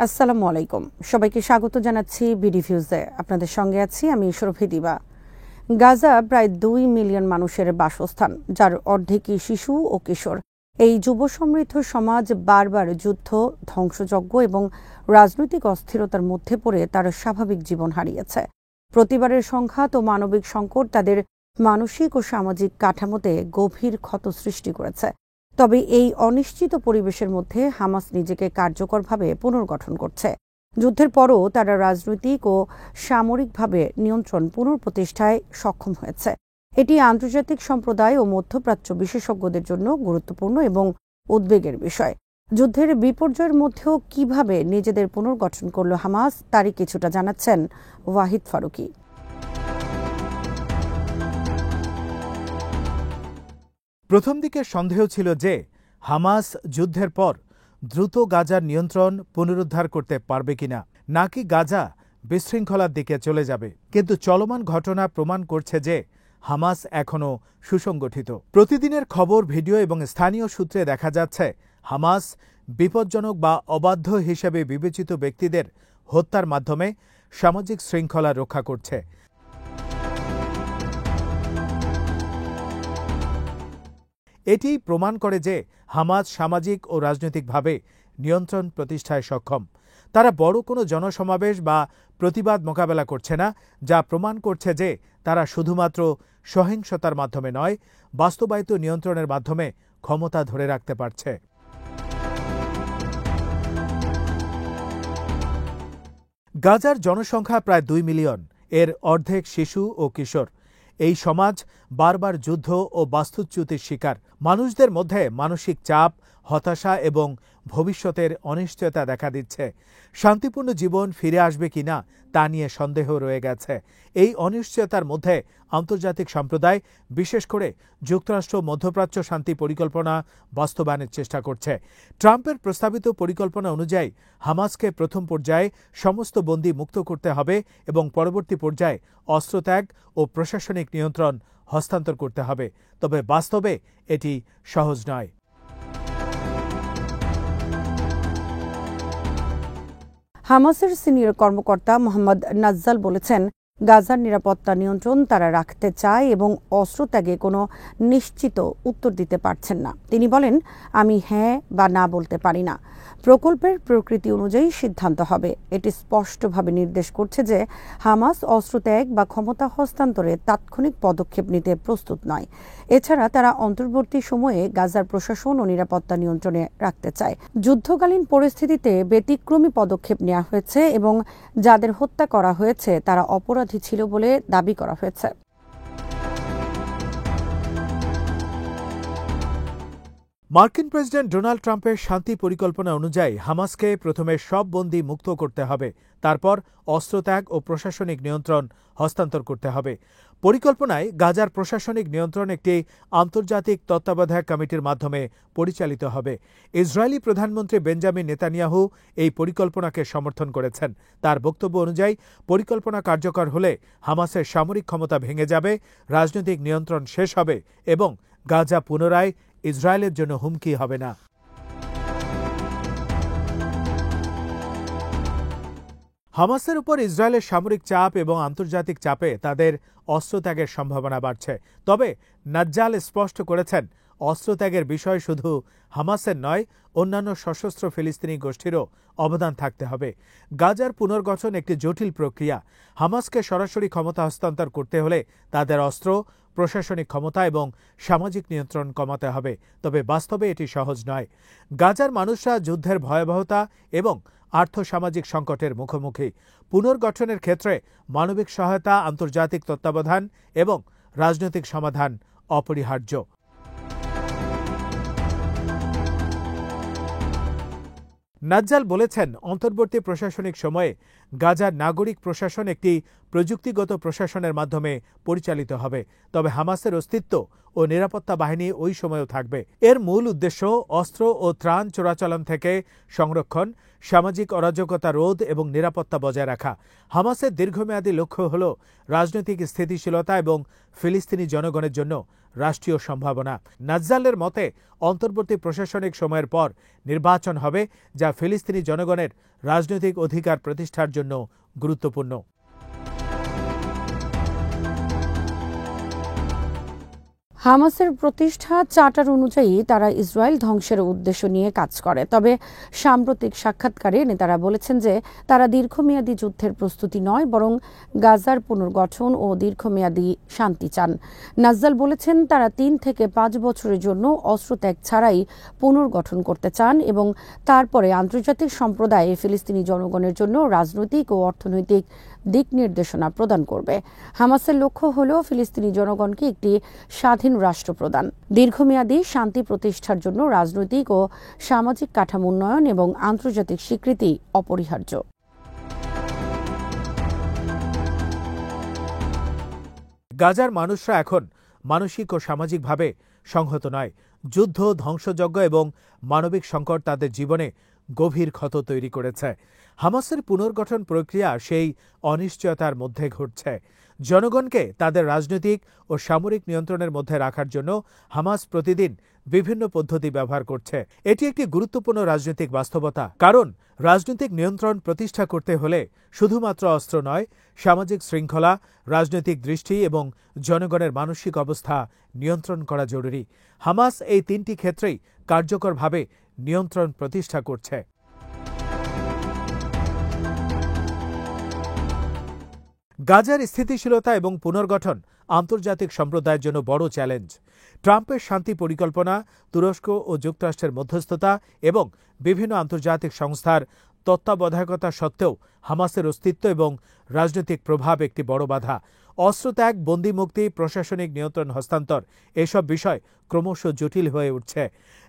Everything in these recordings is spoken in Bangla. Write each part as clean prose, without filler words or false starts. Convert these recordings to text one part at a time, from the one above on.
আসসালামু আলাইকুম, সবাইকে স্বাগত জানাচ্ছি বিডিভিউজে। আপনাদের সঙ্গে আছি আমি সুরভি দিবা। গাজা প্রায় 2 মিলিয়ন মানুষের বাসস্থান, যার অর্ধেকই শিশু ও কিশোর। এই যুব সমৃদ্ধ সমাজ বারবার যুদ্ধ, ধ্বংসযজ্ঞ এবং রাজনৈতিক অস্থিরতার মধ্যে পড়ে তার স্বাভাবিক জীবন হারিয়েছে। প্রতিবারের সংঘাত ও মানবিক সংকট তাদের মানসিক ও সামাজিক কাঠামোতে গভীর ক্ষত সৃষ্টি করেছে। তবে এই অনিশ্চিত পরিবেশের মধ্যে হামাস নিজেকে কার্যকরভাবে পুনর্গঠন করছে। যুদ্ধের পরও তারা রাজনৈতিক ও সামরিকভাবে নিয়ন্ত্রণ পুনঃপ্রতিষ্ঠায় সক্ষম হয়েছে। এটি আন্তর্জাতিক সম্প্রদায় ও মধ্যপ্রাচ্য বিশেষজ্ঞদের জন্য গুরুত্বপূর্ণ এবং উদ্বেগের বিষয়। যুদ্ধের বিপর্যয়ের মধ্যেও কিভাবে নিজেদের পুনর্গঠন করল হামাস, তারই কিছুটা জানাচ্ছেন ওয়াহিদ ফারুকী। প্রথম দিকে সন্দেহ ছিল যে হামাস যুদ্ধের পর দ্রুত গাজার নিয়ন্ত্রণ পুনরুদ্ধার করতে পারবে কিনা, নাকি গাজা বিশৃঙ্খলার দিকে চলে যাবে। কিন্তু চলমান ঘটনা প্রমাণ করছে যে হামাস এখনও সুসংগঠিত। প্রতিদিনের খবর, ভিডিও এবং স্থানীয় সূত্রে দেখা যাচ্ছে হামাস বিপজ্জনক বা অবাধ্য হিসেবে বিবেচিত ব্যক্তিদের হত্যার মাধ্যমে সামাজিক শৃঙ্খলা রক্ষা করছে। এটি প্রমাণ করে যে হামাস সামাজিক ও রাজনৈতিকভাবে নিয়ন্ত্রণ প্রতিষ্ঠায় সক্ষম। তারা বড় কোনো জনসমাবেশ বা প্রতিবাদ মোকাবেলা করছে না, যা প্রমাণ করছে যে তারা শুধুমাত্র সহিংসতার মাধ্যমে নয়, বাস্তবায়িত নিয়ন্ত্রণের মাধ্যমে ক্ষমতা ধরে রাখতে পারছে। গাজার জনসংখ্যা প্রায় 2 মিলিয়ন, এর অর্ধেক শিশু ও কিশোর। এই সমাজ বারবার যুদ্ধ ও বাস্তুচ্যুতির শিকার। মানুষদের মধ্যে মানসিক চাপ, হতাশা এবং ভবিষ্যতের অনিশ্চয়তা দেখা দিচ্ছে। শান্তিপূর্ণ জীবন ফিরে আসবে কিনা তা নিয়ে সন্দেহ রয়ে গেছে। এই অনিশ্চয়তার মধ্যে আন্তর্জাতিক সম্প্রদায়, বিশেষ করে যুক্তরাষ্ট্র, মধ্যপ্রাচ্য শান্তি পরিকল্পনা বাস্তবায়নের চেষ্টা করছে। ট্রাম্পের প্রস্তাবিত পরিকল্পনা অনুযায়ী হামাসকে প্রথম পর্যায়ে সমস্ত বন্দী মুক্ত করতে হবে এবং পরবর্তী পর্যায়ে অস্ত্রত্যাগ ও প্রশাসনিক নিয়ন্ত্রণ হস্তান্তর করতে হবে। তবে বাস্তবে এটি সহজ নয়। হামাসের সিনিয়র কর্মকর্তা মোহাম্মদ নাজ্জাল বলেছেন, গাজার নিরাপত্তা নিয়ন্ত্রণ তারা রাখতে চায় এবং অস্ত্রত্যাগে কোনো নিশ্চিত উত্তর দিতে পারছেন না। তিনি বলেন, আমি হ্যাঁ বা না বলতে পারি না। প্রকল্পের প্রকৃতি অনুযায়ী সিদ্ধান্ত হবে। এটি স্পষ্টভাবে নির্দেশ করছে যে হামাস অস্ত্রত্যাগ বা ক্ষমতা হস্তান্তরে তাৎক্ষণিক পদক্ষেপ নিতে প্রস্তুত নয়। এছাড়া তারা অন্তর্বর্তী সময়ে গাজার প্রশাসন ও নিরাপত্তা নিয়ন্ত্রণে রাখতে চায়। যুদ্ধকালীন পরিস্থিতিতে ব্যতিক্রমী পদক্ষেপ নেওয়া হয়েছে এবং যাদের হত্যা করা হয়েছে তারা অপরাধী ছিল বলে দাবি করা হয়েছে। মার্কিন প্রেসিডেন্ট ডোনাল্ড ট্রাম্পের শান্তি পরিকল্পনা অনুযায়ী হামাসকে প্রথমে সব বন্দী মুক্ত করতে হবে, তারপর অস্ত্রত্যাগ ও প্রশাসনিক নিয়ন্ত্রণ হস্তান্তর করতে হবে। পরিকল্পনায় গাজার প্রশাসনিক নিয়ন্ত্রণ একটি আন্তর্জাতিক তত্ত্বাবধায়ক কমিটির মাধ্যমে পরিচালিত হবে। ইসরায়েলি প্রধানমন্ত্রী বেঞ্জামিন নেতানিয়াহু এই পরিকল্পনাকে সমর্থন করেছেন। তার বক্তব্য অনুযায়ী পরিকল্পনা কার্যকর হলে হামাসের সামরিক ক্ষমতা ভেঙে যাবে, রাজনৈতিক নিয়ন্ত্রণ শেষ হবে এবং গাজা পুনরায় ইসরায়েলের জন্য হুমকি হবে না। হামাসের উপর ইসরায়েলের সামরিক চাপ এবং আন্তর্জাতিক চাপে তাদের অস্ত্রত্যাগের সম্ভাবনা বাড়ছে। তবে নাজ্জাল স্পষ্ট করেছেন, অস্ত্রত্যাগের বিষয় শুধু হামাসের নয়, অন্যান্য সশস্ত্র ফিলিস্তিনি গোষ্ঠীরও অবদান থাকতে হবে। গাজার পুনর্গঠন একটি জটিল প্রক্রিয়া। হামাসকে সরাসরি ক্ষমতা হস্তান্তর করতে হলে তাদের অস্ত্র, প্রশাসনিক ক্ষমতা এবং সামাজিক নিয়ন্ত্রণ কমাতে হবে। তবে বাস্তবে এটি সহজ নয়। গাজার মানুষরা যুদ্ধের ভয়াবহতা এবং আর্থসামাজিক সংকটের মুখোমুখি। পুনর্গঠনের ক্ষেত্রে মানবিক সহায়তা, আন্তর্জাতিক তত্ত্বাবধান এবং রাজনৈতিক সমাধান অপরিহার্য। নাজ্জাল বলেছেন, অন্তর্বর্তী প্রশাসনিক সময়ে গাজার নাগরিক প্রশাসন একটি প্রযুক্তিগত প্রশাসনের মাধ্যমে পরিচালিত হবে। তবে হামাসের অস্তিত্ব ও নিরাপত্তা বাহিনী ওই সময়ও থাকবে। এর মূল উদ্দেশ্য অস্ত্র ও ত্রাণ চোরাচালান থেকে সংরক্ষণ, সামাজিক অরাজকতা রোধ এবং নিরাপত্তা বজায় রাখা। হামাসের দীর্ঘমেয়াদী লক্ষ্য হল রাজনৈতিক স্থিতিশীলতা এবং ফিলিস্তিনি জনগণের জন্য রাষ্ট্রীয় সম্ভাবনা। নাজ্জালের মতে অন্তর্বর্তী প্রশাসনিক সময়ের পর নির্বাচন হবে, যা ফিলিস্তিনি জনগণের রাজনৈতিক অধিকার প্রতিষ্ঠার জন্য গুরুত্বপূর্ণ। হামাসের প্রতিষ্ঠা চার্টার অনুযায়ী তারা ইসরায়েল ধ্বংসের উদ্দেশ্য নিয়ে কাজ করে। তবে সাম্প্রতিক সাক্ষাৎকারে নেতারা বলেছেন যে তারা দীর্ঘমেয়াদী যুদ্ধের প্রস্তুতি নয়, বরং গাজার পুনর্গঠন ও দীর্ঘমেয়াদী শান্তি চান। নাজ্জাল বলেছেন তারা 3 থেকে 5 বছরের জন্য অস্ত্রত্যাগ ছাড়াই পুনর্গঠন করতে চান এবং তারপরে আন্তর্জাতিক সম্প্রদায় ফিলিস্তিনি জনগণের জন্য রাজনৈতিক ও অর্থনৈতিক দিক নির্দেশনা প্রদান করবে। হামাসের লক্ষ্য হল ফিলিস্তিনি জনগণকে একটি স্বাধীন রাষ্ট্র প্রদান, দীর্ঘমেয়াদী শান্তি প্রতিষ্ঠার জন্য রাজনৈতিক ও সামাজিক কাঠামো উন্নয়ন এবং আন্তর্জাতিক স্বীকৃতি অপরিহার্য। গাজার মানুষরা এখন মানসিক ও সামাজিকভাবে সংহত নয়। যুদ্ধ, ধ্বংসযজ্ঞ এবং মানবিক সংকট তাদের জীবনে গভীর ক্ষত তৈরি করেছে। হামাসের পুনর্গঠন প্রক্রিয়া সেই অনিশ্চয়তার মধ্যে ঘটছে। জনগণকে তাদের রাজনৈতিক ও সামরিক নিয়ন্ত্রণের মধ্যে রাখার জন্য হামাস প্রতিদিন বিভিন্ন পদ্ধতি ব্যবহার করছে। এটি একটি গুরুত্বপূর্ণ রাজনৈতিক বাস্তবতা, কারণ রাজনৈতিক নিয়ন্ত্রণ প্রতিষ্ঠা করতে হলে শুধুমাত্র অস্ত্র নয়, সামাজিক শৃঙ্খলা, রাজনৈতিক দৃষ্টি এবং জনগণের মানসিক অবস্থা নিয়ন্ত্রণ করা জরুরি। হামাস এই 3টি ক্ষেত্রেই কার্যকরভাবে নিয়ন্ত্রণ প্রতিষ্ঠা করছে। গাজার স্থিতিশীলতা এবং পুনর্গঠন আন্তর্জাতিক সম্প্রদায়ের জন্য বড় চ্যালেঞ্জ। ট্রাম্পের শান্তি পরিকল্পনা, তুরস্ক ও যুক্তরাষ্ট্রের মধ্যস্থতা এবং বিভিন্ন আন্তর্জাতিক সংস্থার তত্ত্বাবধায়কতা সত্ত্বেও হামাসের অস্তিত্ব এবং রাজনৈতিক প্রভাব একটি বড় বাধা। অস্ত্রত্যাগ, বন্দিমুক্তি, প্রশাসনিক নিয়ন্ত্রণ হস্তান্তর এসব বিষয় ক্রমশ জটিল হয়ে উঠছে।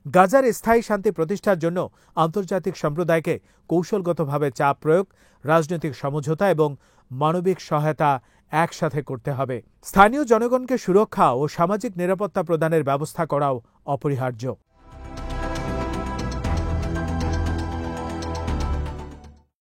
গাজার স্থায়ী শান্তি প্রতিষ্ঠার জন্য আন্তর্জাতিক সম্প্রদায়কে কৌশলগতভাবে চাপ প্রয়োগ, রাজনৈতিক সমঝোতা এবং মানবিক সহায়তা একসাথে করতে হবে। স্থানীয় জনগণকে সুরক্ষা ও সামাজিক নিরাপত্তা প্রদানের ব্যবস্থা করাও অপরিহার্য।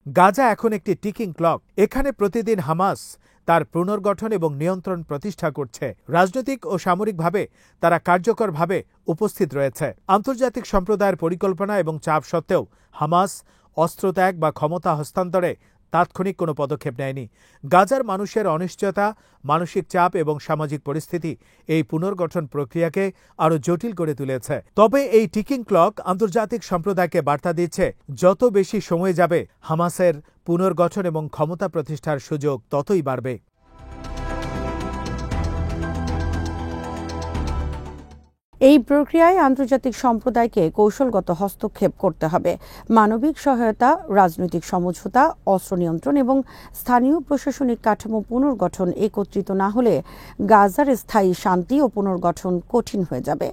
গাজা এখন একটি টিকিং ক্লক। এখানে প্রতিদিন হামাস তার পুনর্গঠন এবং নিয়ন্ত্রণ প্রতিষ্ঠা করছে। রাজনৈতিক ও সামরিকভাবে তারা কার্যকরভাবে উপস্থিত রয়েছে। আন্তর্জাতিক সম্প্রদায়ের পরিকল্পনা এবং চাপ সত্ত্বেও হামাস অস্ত্রত্যাগ বা ক্ষমতা হস্তান্তরে তাৎক্ষণিক কোনো পদক্ষেপ নেয়নি। গাজার মানুষের অনিশ্চয়তা, মানসিক চাপ এবং সামাজিক পরিস্থিতি এই পুনর্গঠন প্রক্রিয়াকে আরও জটিল করে তুলেছে। তবে এই টিকিং ক্লক আন্তর্জাতিক সম্প্রদায়কে বার্তা দিচ্ছে, যত বেশি সময় যাবে হামাসের পুনর্গঠন এবং ক্ষমতা প্রতিষ্ঠার সুযোগ ততই বাড়বে। এই প্রক্রিয়ায় আন্তর্জাতিক সম্প্রদায়কে কৌশলগত হস্তক্ষেপ করতে হবে। মানবিক সহায়তা, রাজনৈতিক সমঝোতা, অস্ত্র নিয়ন্ত্রণ এবং স্থানীয় প্রশাসনিক কাঠামো পুনর্গঠন একত্রিত না হলে গাজার স্থায়ী শান্তি ও পুনর্গঠন কঠিন হয়ে যাবে।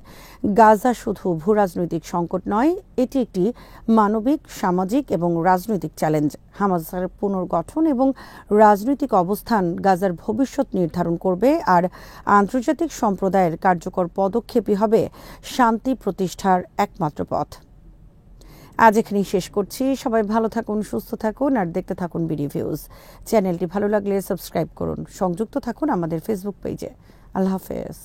গাজা শুধু ভূরাজনৈতিক সংকট নয়, এটি একটি মানবিক, সামাজিক এবং রাজনৈতিক চ্যালেঞ্জ। হামাসের পুনর্গঠন এবং রাজনৈতিক অবস্থান গাজার ভবিষ্যৎ নির্ধারণ করবে, আর আন্তর্জাতিক সম্প্রদায়ের কার্যকর পদক্ষেপই হবে শান্তি প্রতিষ্ঠার একমাত্র পথ। আজ এখানেই শেষ করছি। সবাই ভালো থাকুন, সুস্থ থাকুন আর দেখতে থাকুন বিডি ভিউজ। চ্যানেলটি ভালো লাগলে সাবস্ক্রাইব করুন। সংযুক্ত থাকুন আমাদের ফেসবুক পেজে। আল্লাহ হাফেজ।